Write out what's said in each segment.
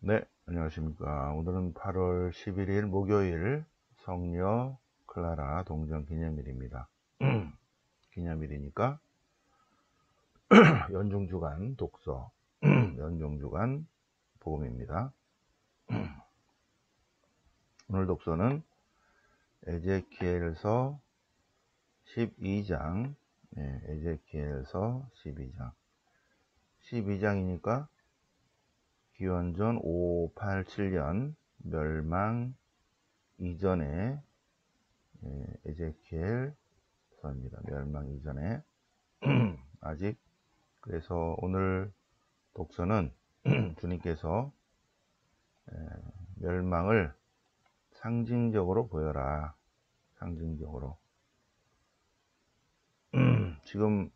네, 안녕하십니까. 오늘은 8월 11일 목요일 성녀 클라라 동정 기념일입니다. 기념일이니까 연중주간 독서, 연중주간 복음입니다. 오늘 독서는 에제키엘서 12장, 에제키엘서 12장. 12장이니까 기원전 587년 멸망 이전에 에제키엘서입니다. 멸망 이전에 아직. 그래서 오늘 독서는 주님께서 멸망을 상징적으로 보여라. 상징적으로. 지금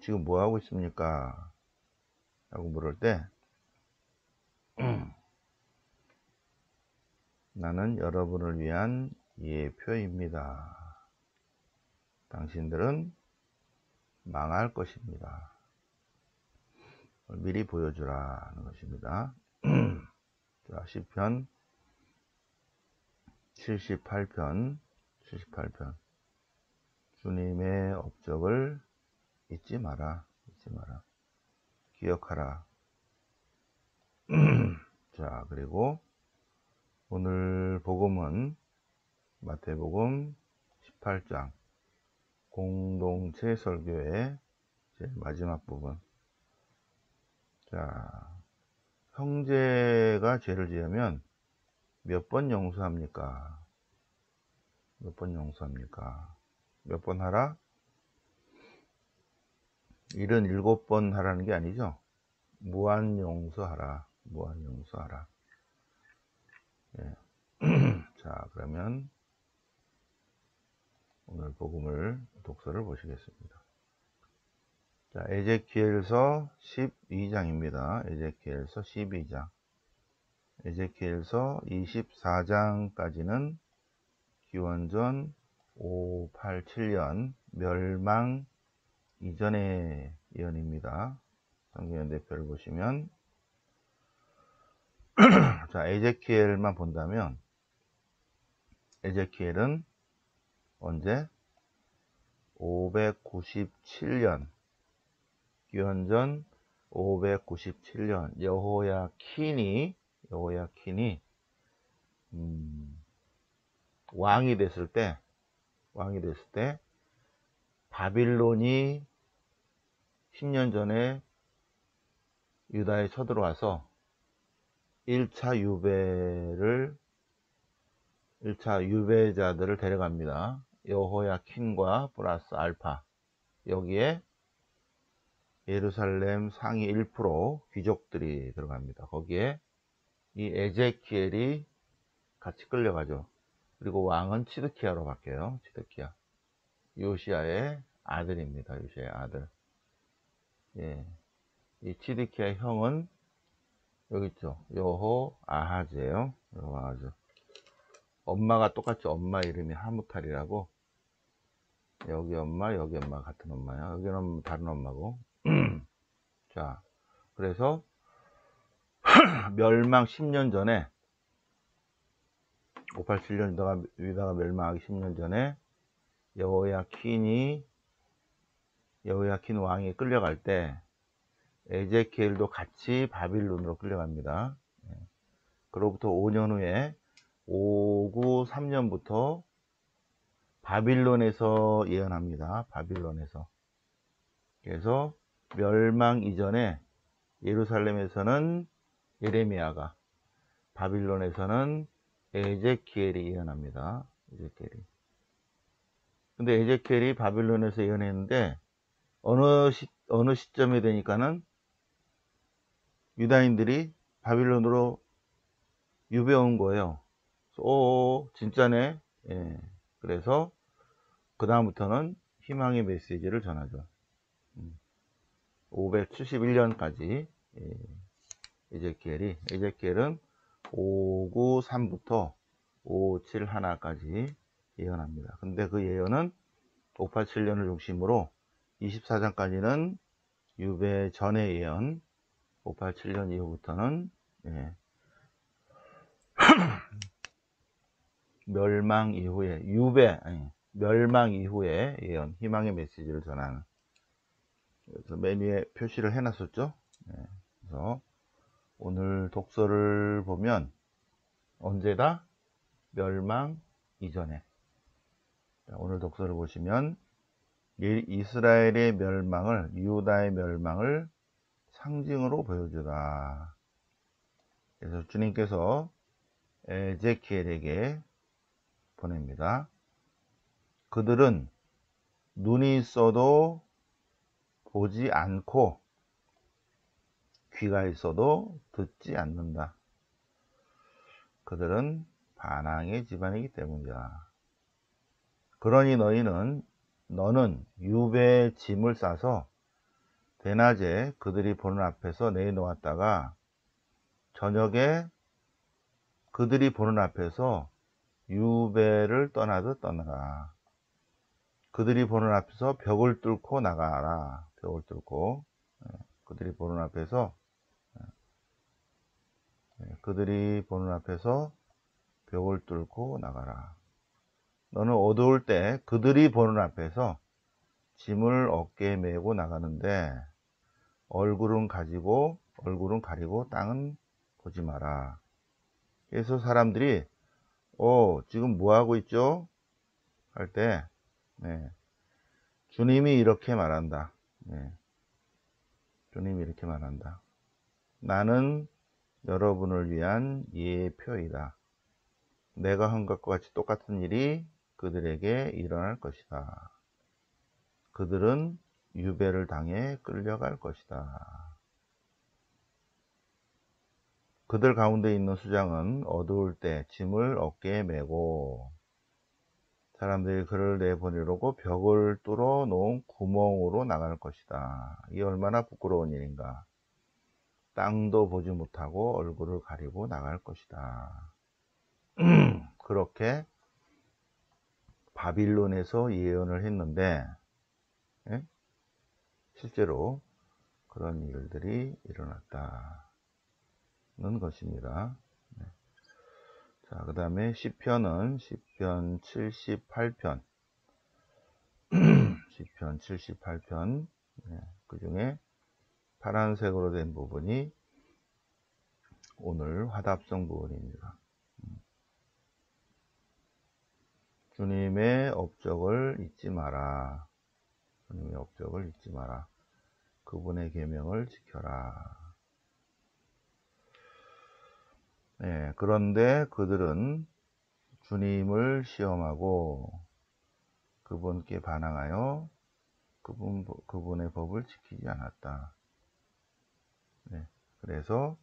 지금 뭐 하고 있습니까? 라고 물을 때 나는 여러분을 위한 예표입니다. 당신들은 망할 것입니다. 미리 보여주라 하는 것입니다. 자, 시편 78편 주님의 업적을 잊지 마라. 기억하라. 자, 그리고 오늘 복음은 마태복음 18장 공동체 설교의 제 마지막 부분. 자, 형제가 죄를 지으면 몇 번 용서합니까? 몇 번 하라? 77번 하라는 게 아니죠. 무한 용서하라. 예. 자, 그러면 오늘 복음을 독서를 보시겠습니다. 자, 에제키엘서 12장입니다. 에제키엘서 12장. 에제키엘서 24장까지는 기원전 587년 멸망 이전의 예언입니다. 성경연대표를 보시면 자, 에제키엘만 본다면 에제키엘은 언제? 597년 기원전 597년 여호야킨이 왕이 됐을 때 바빌론이 10년 전에 유다에 쳐들어와서 1차 유배자들을 데려갑니다. 여호야킨과 플러스 알파. 여기에 예루살렘 상위 1% 귀족들이 들어갑니다. 거기에 이 에제키엘이 같이 끌려가죠. 그리고 왕은 치드키야로 바뀌어요. 치드키야. 요시야의 아들입니다. 요시야의 아들. 예. 이 치드키야의 형은 여기 있죠. 여호아하즈예요. 여호아하즈. 엄마가 똑같이 엄마 이름이 하무탈이라고. 여기 엄마 같은 엄마야. 여기는 다른 엄마고. 자, 그래서 멸망 10년 전에 587년 유다가 멸망하기 10년 전에 여호야킨 왕이 끌려갈 때 에제키엘도 같이 바빌론으로 끌려갑니다. 그로부터 5년 후에 593년부터 바빌론에서 예언합니다. 바빌론에서. 그래서 멸망 이전에 예루살렘에서는 예레미야가, 바빌론에서는 에제키엘이 예언합니다. 근데 에제키엘이 바빌론에서 예언했는데 어느 시점에 되니까는 유다인들이 바빌론으로 유배 온 거예요. 진짜네. 예. 그래서 그 다음부터는 희망의 메시지를 전하죠. 571년까지 에제키엘은 593부터 571까지 예언합니다. 근데 그 예언은 587년을 중심으로 24장까지는 유배 전의 예언, 587년 이후부터는 멸망 이후에 멸망 이후에 예언, 희망의 메시지를 전하는. 그래서 맨 위에 표시를 해놨었죠. 그래서 오늘 독서를 보면 언제다? 멸망 이전에. 오늘 독서를 보시면 이스라엘의 멸망을, 유다의 멸망을 상징으로 보여주라. 그래서 주님께서 에제키엘에게 보냅니다. 그들은 눈이 있어도 보지 않고 귀가 있어도 듣지 않는다. 그들은 반항의 집안이기 때문이다. 그러니 너는 유배의 짐을 싸서 대낮에 그들이 보는 앞에서 내놓았다가 저녁에 그들이 보는 앞에서 유배를 떠나듯 떠나라. 그들이 보는 앞에서 벽을 뚫고 나가라. 벽을 뚫고. 그들이 보는 앞에서 벽을 뚫고 나가라. 너는 어두울 때 그들이 보는 앞에서 짐을 어깨에 메고 나가는데 얼굴은 가리고 땅은 보지 마라. 그래서 사람들이 지금 뭐 하고 있죠? 할 때 주님이 이렇게 말한다. 주님이 이렇게 말한다. 나는 여러분을 위한 예표이다. 내가 한 것과 같이 똑같은 일이 그들에게 일어날 것이다. 그들은 유배를 당해 끌려갈 것이다. 그들 가운데 있는 수장은 어두울 때 짐을 어깨에 메고 사람들이 그를 내보내려고 벽을 뚫어 놓은 구멍으로 나갈 것이다. 이 얼마나 부끄러운 일인가. 땅도 보지 못하고 얼굴을 가리고 나갈 것이다. 그렇게 바빌론에서 예언을 했는데 실제로 그런 일들이 일어났다는 것입니다. 자, 그 다음에 시편은 시편 78편 시편 78편 그 중에 파란색으로 된 부분이 오늘 화답성 부분입니다. 주님의 업적을 잊지 마라. 주님의 업적을 잊지 마라. 그분의 계명을 지켜라. 그런데 그들은 주님을 시험하고 그분께 반항하여 그분의 법을 지키지 않았다. 그래서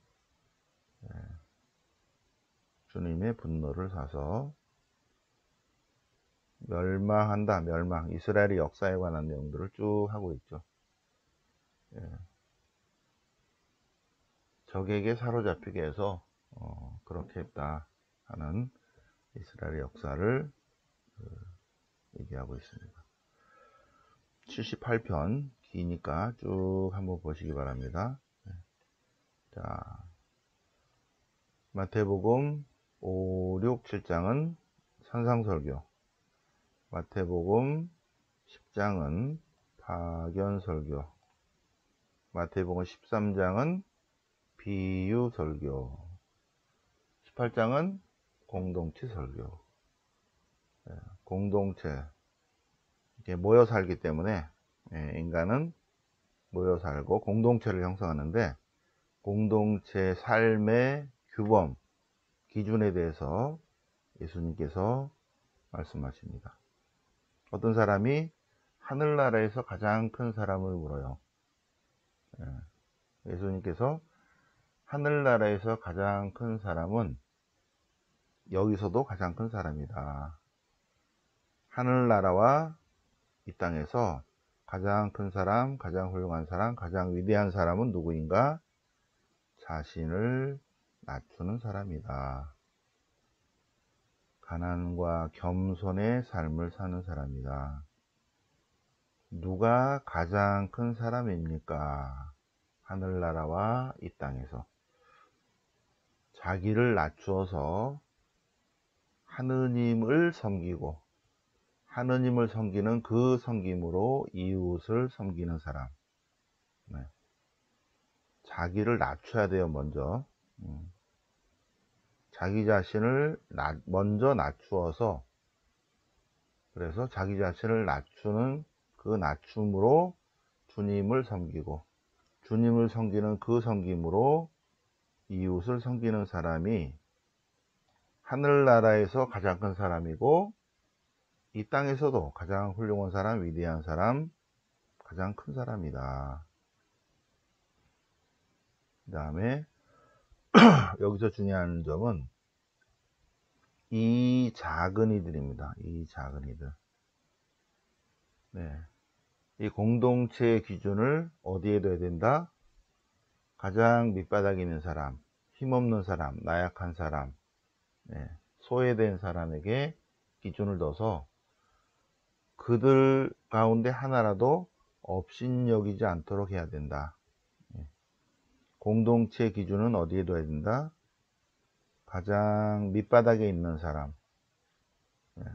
주님의 분노를 사서 멸망한다. 멸망. 이스라엘의 역사에 관한 내용들을 쭉 하고 있죠. 적에게 사로잡히게 해서 그렇게 했다 하는 이스라엘의 역사를 얘기하고 있습니다. 78편 기니까 쭉 한번 보시기 바랍니다. 자, 마태복음 5, 6, 7장은 산상설교, 마태복음 10장은 파견설교, 마태복음 13장은 비유설교, 18장은 공동체 설교. 공동체, 이렇게 모여 살기 때문에 인간은 모여 살고 공동체를 형성하는데 공동체 삶의 규범, 기준에 대해서 예수님께서 말씀하십니다. 어떤 사람이 하늘나라에서 가장 큰 사람을 물어요. 예수님께서 하늘나라에서 가장 큰 사람은 여기서도 가장 큰 사람이다. 하늘나라와 이 땅에서 가장 큰 사람, 가장 훌륭한 사람, 가장 위대한 사람은 누구인가? 자신을 낮추는 사람이다. 가난과 겸손의 삶을 사는 사람이다. 누가 가장 큰 사람입니까? 하늘나라와 이 땅에서 자기를 낮추어서 하느님을 섬기고 하느님을 섬기는 그 섬김으로 이웃을 섬기는 사람. 네. 자기를 낮춰야 돼요, 먼저. 자기 자신을 먼저 낮추어서, 그래서 자기 자신을 낮추는 그 낮춤으로 주님을 섬기고, 주님을 섬기는 그 섬김으로 이웃을 섬기는 사람이 하늘나라에서 가장 큰 사람이고, 이 땅에서도 가장 훌륭한 사람, 위대한 사람, 가장 큰 사람이다. 그 다음에 여기서 중요한 점은 이 작은 이들입니다. 이 작은 이들. 네. 이 공동체의 기준을 어디에 둬야 된다? 가장 밑바닥에 있는 사람, 힘없는 사람, 나약한 사람, 네. 소외된 사람에게 기준을 둬서 그들 가운데 하나라도 업신여기지 않도록 해야 된다. 공동체 기준은 어디에 둬야 된다? 가장 밑바닥에 있는 사람,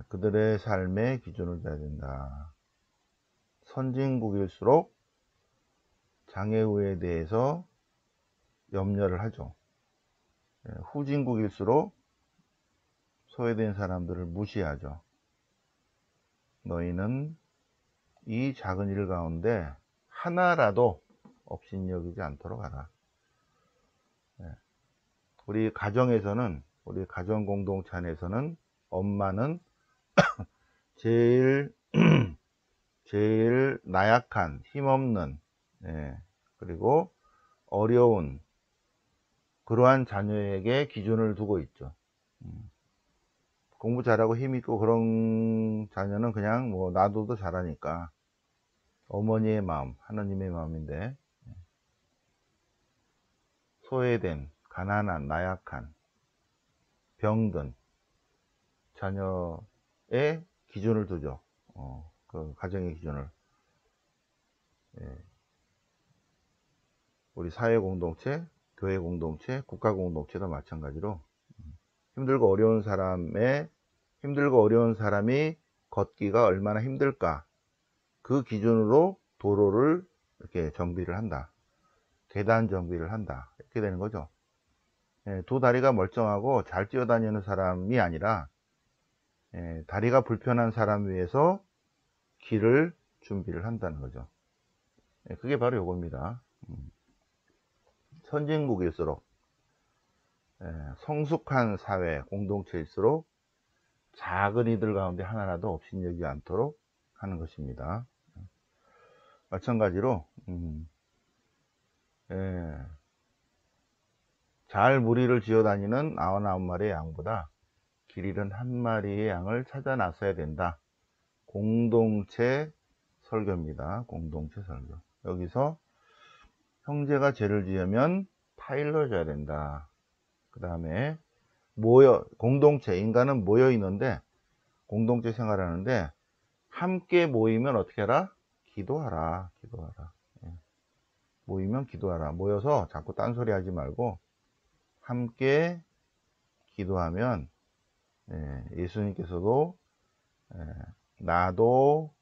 그들의 삶의 기준을 둬야 된다. 선진국일수록 장애우에 대해서 염려를 하죠. 후진국일수록 소외된 사람들을 무시하죠. 너희는 이 작은 일 가운데 하나라도 업신여기지 않도록 하라. 우리 가정에서는, 우리 가정 공동체 안에서는 엄마는 제일 나약한, 힘없는, 그리고 어려운 그러한 자녀에게 기준을 두고 있죠. 공부 잘하고 힘있고 그런 자녀는 그냥 뭐 놔둬도 잘하니까 어머니의 마음, 하나님의 마음인데, 소외된, 가난한, 나약한, 병든 자녀의 기준을 두죠. 그 가정의 기준을. 우리 사회 공동체, 교회 공동체, 국가 공동체도 마찬가지로 힘들고 어려운 사람이 걷기가 얼마나 힘들까, 그 기준으로 도로를 이렇게 정비를 한다, 계단 정비를 한다, 이렇게 되는 거죠. 두 다리가 멀쩡하고 잘 뛰어다니는 사람이 아니라 다리가 불편한 사람 위해서 길을 준비를 한다는 거죠. 그게 바로 요겁니다. 선진국일수록, 성숙한 사회 공동체일수록 작은 이들 가운데 하나라도 업신여기지 않도록 하는 것입니다. 마찬가지로 잘 무리를 지어 다니는 99마리의 양보다 길 잃은 한 마리의 양을 찾아 나서야 된다. 공동체 설교입니다. 공동체 설교. 여기서 형제가 죄를 지으면 타일러줘야 된다. 그 다음에 공동체, 인간은 모여 있는데, 공동체 생활하는데 함께 모이면 어떻게 하라? 기도하라. 모이면 기도하라. 모여서 자꾸 딴소리 하지 말고 함께 기도하면, 예수님께서도 나도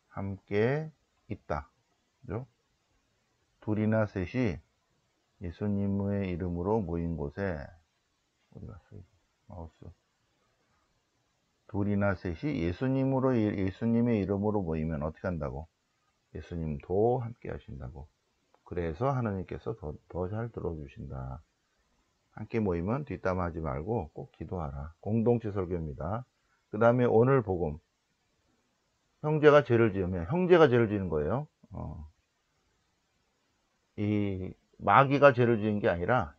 함께 있다, 그죠? 둘이나 셋이 예수님의 이름으로 모인 곳에, 어디 갔어요? 마우스. 둘이나 셋이 예수님의 이름으로 모이면 어떻게 한다고? 예수님도 함께 하신다고. 그래서 하나님께서 더 잘 들어주신다. 함께 모이면 뒷담화하지 말고 꼭 기도하라. 공동체 설교입니다. 그 다음에 오늘 복음. 형제가 죄를 지는 거예요. 이 마귀가 죄를 지은 게 아니라,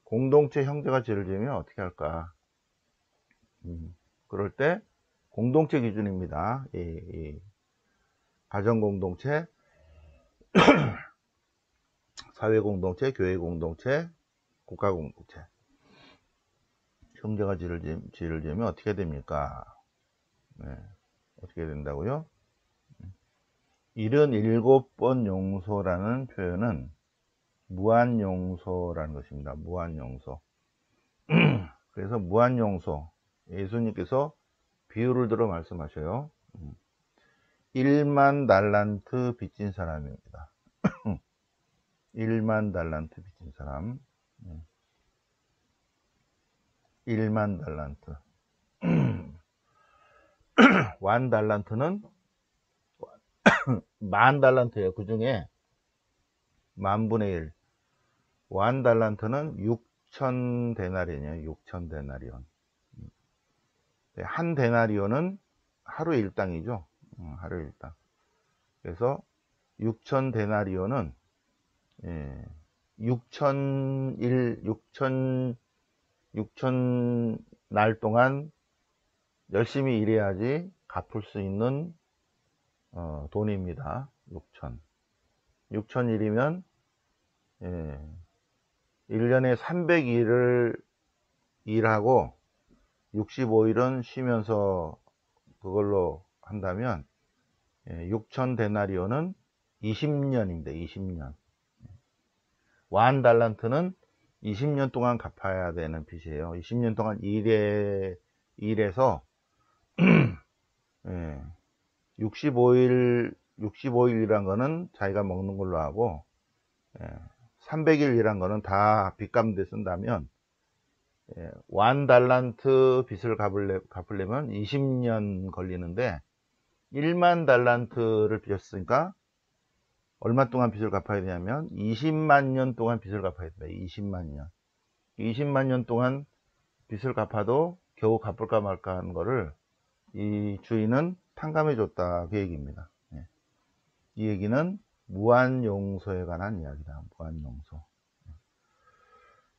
공동체 형제가 죄를 지으면 어떻게 할까? 그럴 때 공동체 기준입니다. 이 가정 공동체, 사회 공동체, 교회 공동체, 국가 공동체. 형제가 죄를 지으면 어떻게 됩니까? 어떻게 된다고요? 77번 용서라는 표현은 무한용서라는 것입니다. 무한용서. 그래서 무한용서, 예수님께서 비유를 들어 말씀하셔요. 1만 달란트 빚진 사람입니다. 1만 달란트 빚진 사람. 1만 달란트. 완 달란트는 만 달란트예요. 그 중에 만분의 1. 완 달란트는 6천 데나리온이에요. 6천 데나리온. 한 데나리온은 하루 일당이죠. 하루 일당. 그래서 6천 데나리온은 6천 날 동안 열심히 일해야지 갚을 수 있는 돈입니다. 6천일이면 1년에 300일을 일하고 65일은 쉬면서 그걸로 한다면 6천 데나리온은 20년입니다. 20년. 완 달란트는 20년 동안 갚아야 되는 빚이에요. 20년 동안 일해서 65일이란 거는 자기가 먹는 걸로 하고 300일이란 거는 다 빚 갚는 데 쓴다면 완 달란트 빚을 갚으려면 20년 걸리는데 1만 달란트를 빚었으니까 얼마 동안 빚을 갚아야 되냐면 20만 년 동안 빚을 갚아야 됩니다. 20만 년. 20만 년 동안 빚을 갚아도 겨우 갚을까 말까 하는 거를 이 주인은 탕감해 줬다. 그 얘기입니다. 이 얘기는 무한용서에 관한 이야기다. 무한용서.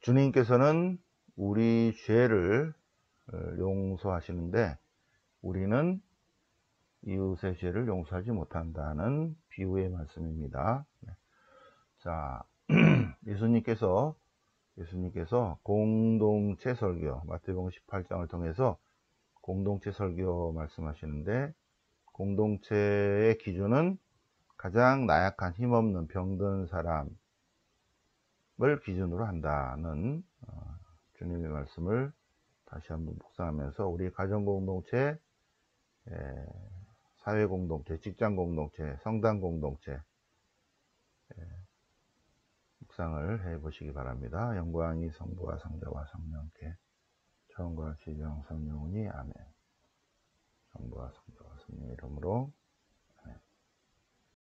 주님께서는 우리 죄를 용서하시는데 우리는 이웃의 죄를 용서하지 못한다는 비유의 말씀입니다. 자, 예수님께서 공동체 설교, 마태복음 18장을 통해서 공동체 설교 말씀하시는데 공동체의 기준은 가장 나약한 힘없는 병든 사람을 기준으로 한다는 주님의 말씀을 다시 한번 묵상하면서 우리 가정공동체, 사회공동체, 직장공동체, 성당공동체 묵상을 해보시기 바랍니다. 영광이 성부와 성자와 성령께 처음과 시종 성령이니 아멘. 성부와 성자와 성령 이름으로